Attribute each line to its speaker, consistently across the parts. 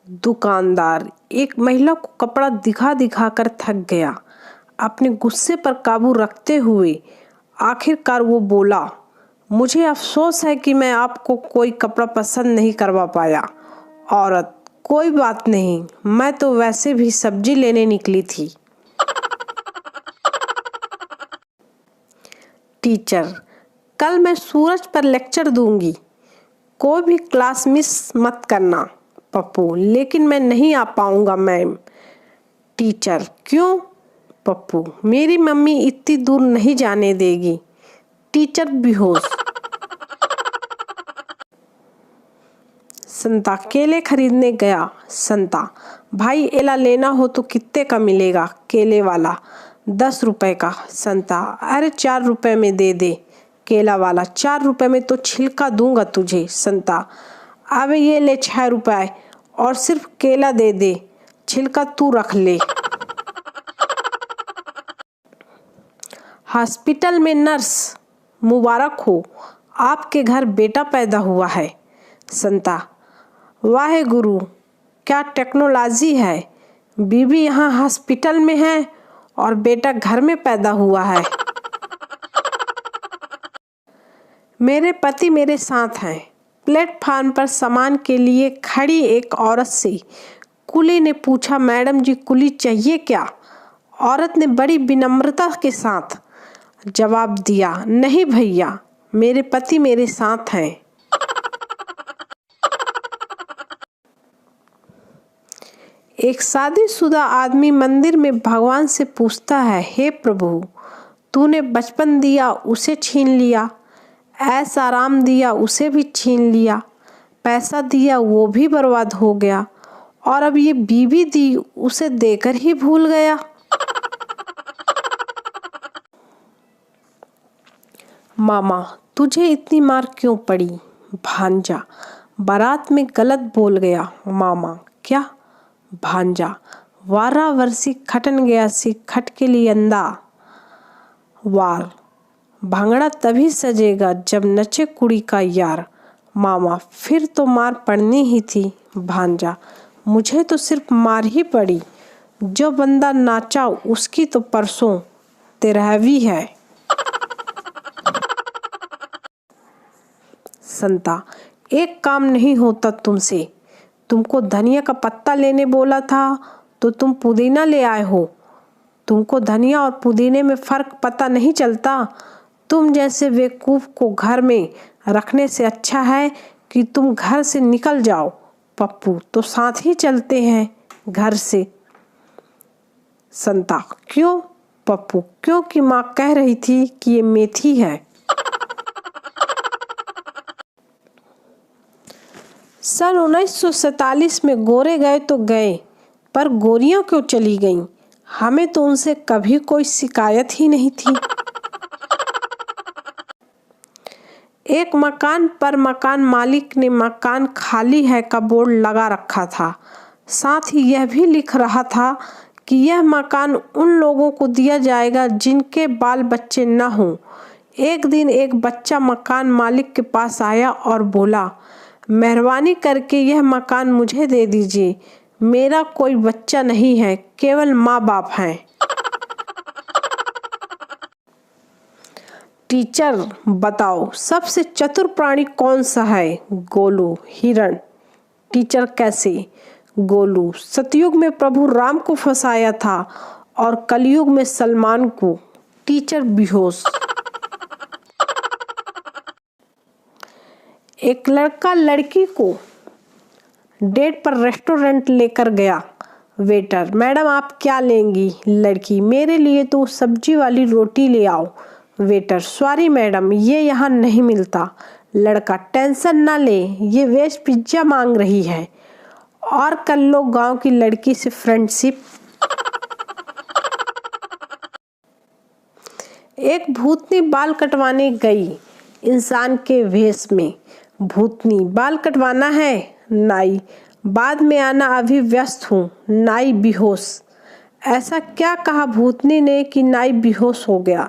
Speaker 1: दुकानदार एक महिला को कपड़ा दिखा दिखा कर थक गया। अपने गुस्से पर काबू रखते हुए आखिरकार वो बोला, मुझे अफसोस है कि मैं आपको कोई कपड़ा पसंद नहीं करवा पाया। औरत, कोई बात नहीं, मैं तो वैसे भी सब्जी लेने निकली थी। टीचर, कल मैं सूरज पर लेक्चर दूंगी, कोई भी क्लास मिस मत करना। पप्पू, लेकिन मैं नहीं आ पाऊंगा मैम। टीचर, क्यों? पप्पू, मेरी मम्मी इतनी दूर नहीं जाने देगी। टीचर बेहोश। संता केले खरीदने गया। संता, भाई एला लेना हो तो कितने का मिलेगा? केले वाला, 10 रुपए का। संता, अरे 4 रुपए में दे दे। केला वाला, 4 रुपए में तो छिलका दूंगा तुझे। संता, अबे ये ले 6 रुपए और सिर्फ केला दे दे, छिलका तू रख ले। हॉस्पिटल में नर्स, मुबारक हो, आपके घर बेटा पैदा हुआ है। संता, वाहे गुरु, क्या टेक्नोलॉजी है। बीबी यहाँ हॉस्पिटल में है और बेटा घर में पैदा हुआ है। मेरे पति मेरे साथ हैं। प्लेटफार्म पर सामान के लिए खड़ी एक औरत से कुली ने पूछा, मैडम जी कुली चाहिए क्या? औरत ने बड़ी विनम्रता के साथ जवाब दिया, नहीं भैया, मेरे पति मेरे साथ हैं। एक शादीशुदा आदमी मंदिर में भगवान से पूछता है, हे प्रभु, तूने बचपन दिया उसे छीन लिया, ऐश आराम दिया उसे भी छीन लिया, पैसा दिया वो भी बर्बाद हो गया, और अब ये बीवी दी उसे देकर ही भूल गया। मामा, तुझे इतनी मार क्यों पड़ी? भांजा, बारात में गलत बोल गया। मामा, क्या? भांजा, वारा वर्षी खटन गया सी खट के लिए अंदा। वार, भांगड़ा तभी सजेगा जब नचे कुड़ी का यार। मामा, फिर तो मार पड़नी ही थी। भांजा, मुझे तो सिर्फ मार ही पड़ी, जो बंदा नाचा उसकी तो परसों 13वीं है। संता, एक काम नहीं होता तुमसे, तुमको धनिया का पत्ता लेने बोला था तो तुम पुदीना ले आए हो। तुमको धनिया और पुदीने में फर्क पता नहीं चलता। तुम जैसे बेवकूफ को घर में रखने से अच्छा है कि तुम घर से निकल जाओ। पप्पू, तो साथ ही चलते हैं घर से। संता, क्यों? पप्पू, क्योंकि माँ कह रही थी कि ये मेथी है। सन 1947 में गोरे गए तो गए, पर गोरियां क्यों चली गईं? हमें तो उनसे कभी कोई शिकायत ही नहीं थी। एक मकान पर मकान मालिक ने मकान खाली है का बोर्ड लगा रखा था। साथ ही यह भी लिख रहा था कि यह मकान उन लोगों को दिया जाएगा जिनके बाल बच्चे न हों। एक दिन एक बच्चा मकान मालिक के पास आया और बोला, मेहरबानी करके यह मकान मुझे दे दीजिए, मेरा कोई बच्चा नहीं है, केवल माँ बाप हैं। टीचर, बताओ सबसे चतुर प्राणी कौन सा है? गोलू, हिरण। टीचर, कैसे? गोलू, सतयुग में प्रभु राम को फंसाया था और कलयुग में सलमान को। टीचर बेहोश। एक लड़का लड़की को डेट पर रेस्टोरेंट लेकर गया। वेटर, मैडम आप क्या लेंगी? लड़की, मेरे लिए तो सब्जी वाली रोटी ले आओ। वेटर, सॉरी मैडम, ये यहाँ नहीं मिलता। लड़का, टेंशन ना ले, ये वेज पिज्जा मांग रही है और कर लो गांव की लड़की से फ्रेंडशिप। एक भूतनी बाल कटवाने गई इंसान के वेश में। भूतनी, बाल कटवाना है? नाई, बाद में आना, अभी व्यस्त हूँ। नाई बेहोश। ऐसा क्या कहा भूतनी ने कि नाई बेहोश हो गया?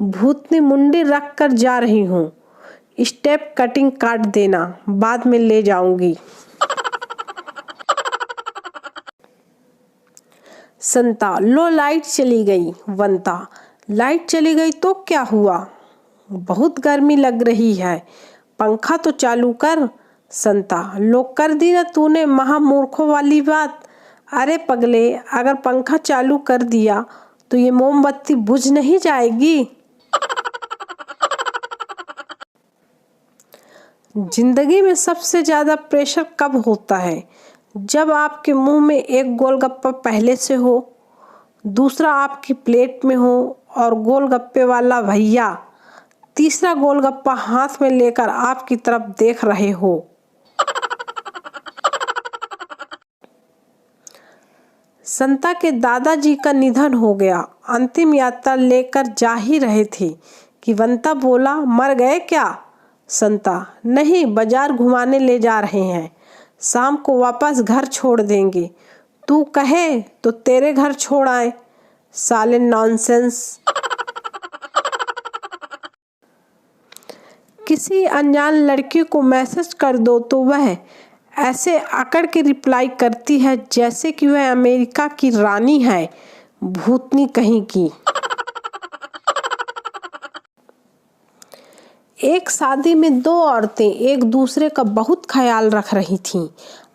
Speaker 1: भूतनी, मुंडी रख कर जा रही हूँ, स्टेप कटिंग काट देना, बाद में ले जाऊंगी। संता, लो लाइट चली गई। वंता, लाइट चली गई तो क्या हुआ? बहुत गर्मी लग रही है, पंखा तो चालू कर। संता, लो कर दी ना तूने महामूर्खों वाली बात। अरे पगले, अगर पंखा चालू कर दिया तो ये मोमबत्ती बुझ नहीं जाएगी? जिंदगी में सबसे ज्यादा प्रेशर कब होता है? जब आपके मुंह में एक गोलगप्पा पहले से हो, दूसरा आपकी प्लेट में हो और गोलगप्पे वाला भैया तीसरा गोलगप्पा हाथ में लेकर आपकी तरफ देख रहे हो। संता के दादाजी का निधन हो गया, अंतिम यात्रा लेकर जा ही रहे थे कि वंता बोला, मर गए क्या? संता, नहीं, बाजार घुमाने ले जा रहे हैं, शाम को वापस घर छोड़ देंगे। तू कहे तो तेरे घर छोड़ आए। साले नॉनसेंस। किसी अनजान लड़की को मैसेज कर दो तो वह ऐसे अकड़ के रिप्लाई करती है जैसे कि वह अमेरिका की रानी है, भूतनी कहीं की। एक शादी में दो औरतें एक दूसरे का बहुत ख्याल रख रही थीं।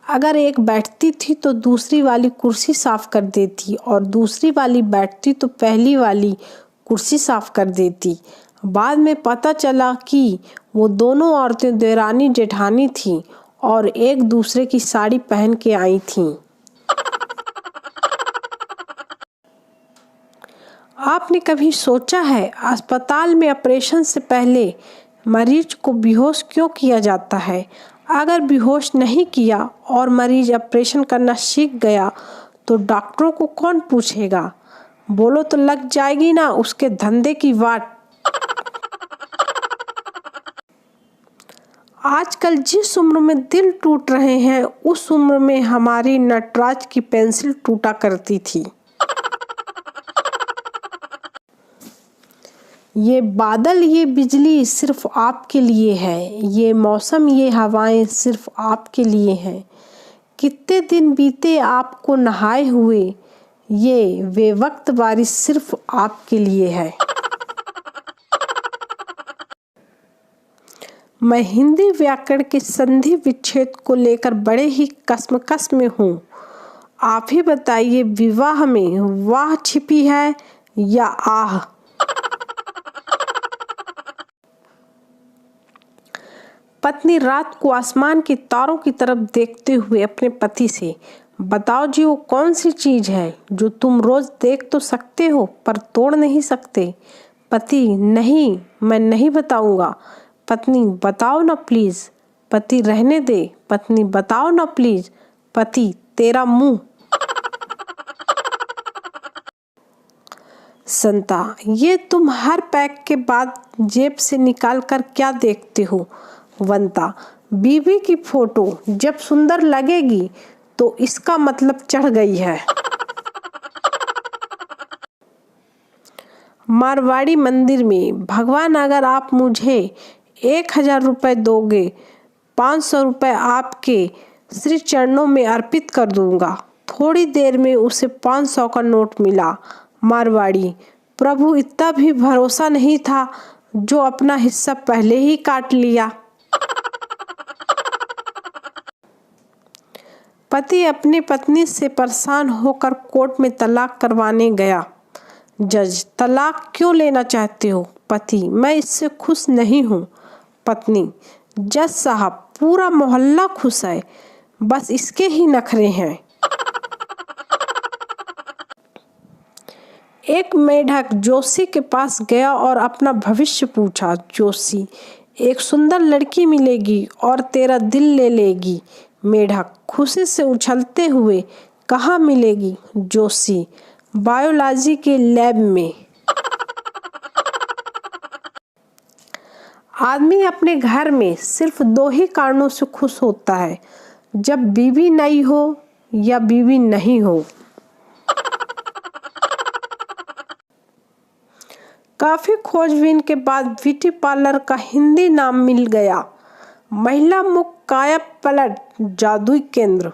Speaker 1: अगर एक बैठती थी तो दूसरी वाली कुर्सी साफ कर देती और दूसरी वाली बैठती तो पहली वाली कुर्सी साफ कर देती। बाद में पता चला कि वो दोनों औरतें देरानी जेठानी थीं और एक दूसरे की साड़ी पहन के आई थीं। आपने कभी सोचा है अस्पताल में ऑपरेशन से पहले मरीज को बेहोश क्यों किया जाता है? अगर बेहोश नहीं किया और मरीज ऑपरेशन करना सीख गया तो डॉक्टरों को कौन पूछेगा? बोलो तो लग जाएगी ना उसके धंधे की वाट। आजकल जिस उम्र में दिल टूट रहे हैं उस उम्र में हमारी नटराज की पेंसिल टूटा करती थी। ये बादल, ये बिजली सिर्फ आपके लिए है, ये मौसम, ये हवाएं सिर्फ आपके लिए हैं। कितने दिन बीते आपको नहाए हुए, ये वे वक्त बारिश सिर्फ आपके लिए है। मैं हिंदी व्याकरण के संधि विच्छेद को लेकर बड़े ही कसमकस में हूँ। आप ही बताइए, विवाह में वाह छिपी है या आह? पत्नी रात को आसमान के तारों की तरफ देखते हुए अपने पति से, बताओ जी वो कौन सी चीज है जो तुम रोज देख तो सकते हो पर तोड़ नहीं सकते? पति, नहीं, मैं नहीं बताऊंगा। पत्नी, बताओ ना प्लीज। पति, रहने दे। पत्नी, बताओ ना प्लीज। पति, तेरा मुंह। संता, ये तुम हर पैक के बाद जेब से निकाल कर क्या देखते हो? वंता, बीवी की फोटो जब सुंदर लगेगी तो इसका मतलब चढ़ गई है। मारवाड़ी मंदिर में, भगवान अगर आप मुझे 1000 रुपये दोगे, 500 रुपये आपके श्री चरणों में अर्पित कर दूंगा। थोड़ी देर में उसे 500 का नोट मिला। मारवाड़ी, प्रभु, इतना भी भरोसा नहीं था जो अपना हिस्सा पहले ही काट लिया। पति अपनी पत्नी से परेशान होकर कोर्ट में तलाक करवाने गया। जज, तलाक क्यों लेना चाहते हो? पति, मैं इससे खुश नहीं हूँ। पत्नी, जज साहब, पूरा मोहल्ला खुश है, बस इसके ही नखरे हैं। एक मेढक जोशी के पास गया और अपना भविष्य पूछा। जोशी, एक सुंदर लड़की मिलेगी और तेरा दिल ले लेगी। मेढक खुशी से उछलते हुए, कहाँ मिलेगी? जोशी, बायोलॉजी के लैब में। आदमी अपने घर में सिर्फ 2 ही कारणों से खुश होता है, जब बीवी नई हो या बीवी नहीं हो। काफी खोजबीन के बाद ब्यूटी पार्लर का हिंदी नाम मिल गया, महिला मुख काया पलट जादुई केंद्र।